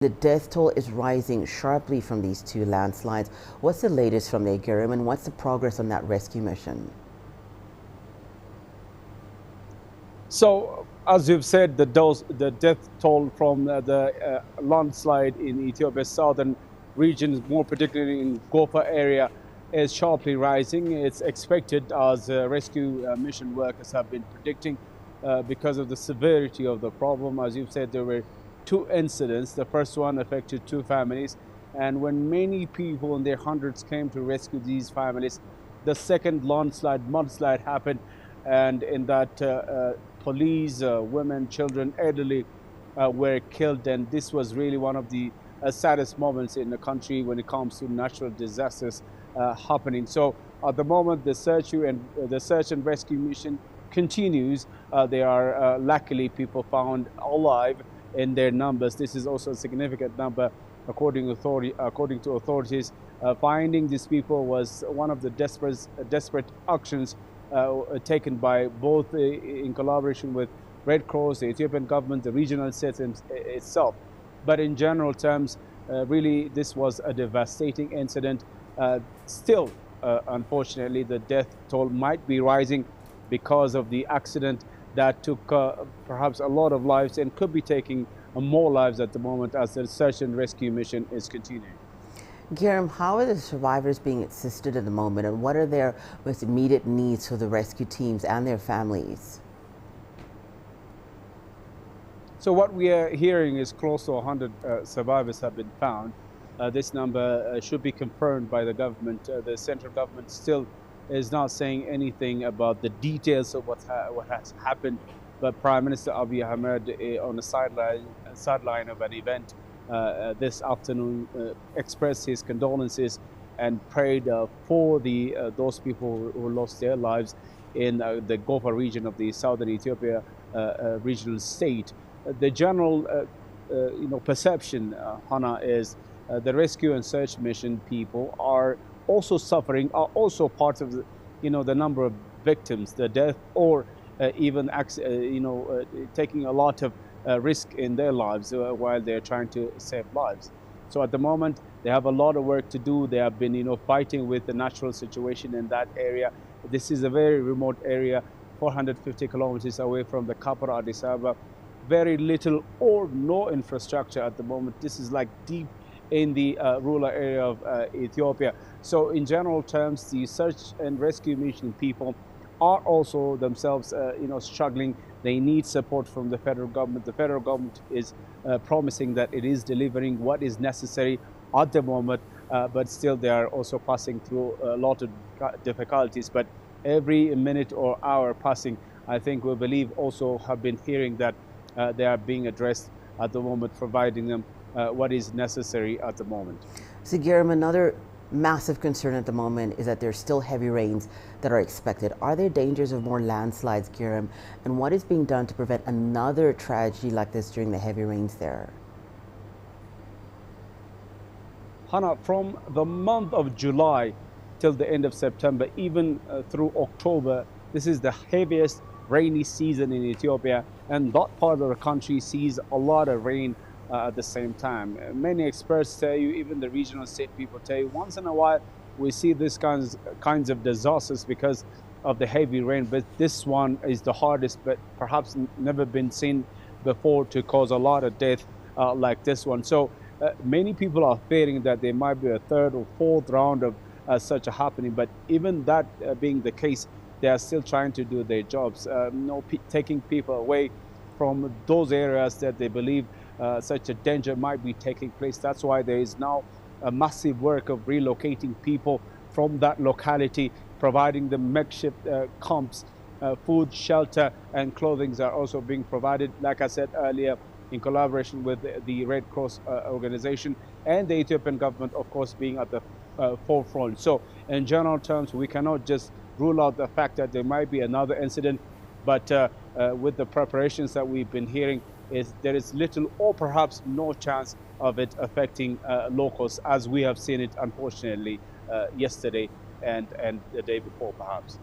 The death toll is rising sharply from these two landslides. What's the latest from there, Ghuram, and what's the progress on that rescue mission? So, as you've said, the death toll from the landslide in Ethiopia's southern regions, more particularly in Gofa area, is sharply rising. It's expected, as rescue mission workers have been predicting, because of the severity of the problem. As you've said, there were two incidents. The first one affected two families, and when many people in their hundreds came to rescue these families, the second mudslide happened, and in that police, women, children, elderly were killed. And this was really one of the saddest moments in the country when it comes to natural disasters happening. So at the moment, the search and rescue mission continues. There are luckily people found alive in their numbers. This is also a significant number, according to authorities. Finding these people was one of the desperate actions taken by both in collaboration with Red Cross, the Ethiopian government, the regional system itself. But in general terms, really, this was a devastating incident. Still, unfortunately, the death toll might be rising because of the accident that took perhaps a lot of lives and could be taking more lives at the moment as the search and rescue mission is continuing. Ghuram, how are the survivors being assisted at the moment, and what are their most immediate needs for the rescue teams and their families? So what we are hearing is close to 100 survivors have been found. This number should be confirmed by the government. The central government still is not saying anything about the details of what has happened. But Prime Minister Abiy Ahmed, on the sideline of an event this afternoon, expressed his condolences and prayed for those people who lost their lives in the Gofa region of the southern Ethiopia regional state. The general perception, Hannah, is the rescue and search mission people are also suffering, are also part of the number of victims, the death, or even taking a lot of risk in their lives while they're trying to save lives. So at the moment, they have a lot of work to do. They have been fighting with the natural situation in that area. This is a very remote area, 450 kilometers away from the capital, Addis Ababa. Very little or no infrastructure at the moment. This is like deep in the rural area of Ethiopia. So in general terms, the search and rescue mission people are also themselves struggling. They need support from the federal government. The federal government is promising that it is delivering what is necessary at the moment, but still they are also passing through a lot of difficulties. But every minute or hour passing, I think we believe also have been hearing that they are being addressed at the moment, providing them what is necessary at the moment. So, Ghuram, another massive concern at the moment is that there's still heavy rains that are expected. Are there dangers of more landslides, Ghuram? And what is being done to prevent another tragedy like this during the heavy rains there? Hannah, from the month of July till the end of September, even through October, this is the heaviest rainy season in Ethiopia, and that part of the country sees a lot of rain at the same time. Many experts tell you, even the regional state people tell you, once in a while we see these kinds of disasters because of the heavy rain, but this one is the hardest, but perhaps never been seen before to cause a lot of death like this one. So many people are fearing that there might be a third or fourth round of such a happening, but even that being the case, they are still trying to do their jobs, taking people away from those areas that they believe such a danger might be taking place. That's why there is now a massive work of relocating people from that locality, providing them makeshift camps, food, shelter, and clothing are also being provided, like I said earlier, in collaboration with the Red Cross organization and the Ethiopian government, of course, being at the forefront. So in general terms, we cannot just rule out the fact that there might be another incident, but with the preparations that we've been hearing, there is little or perhaps no chance of it affecting locals, as we have seen it, unfortunately, yesterday and the day before, perhaps.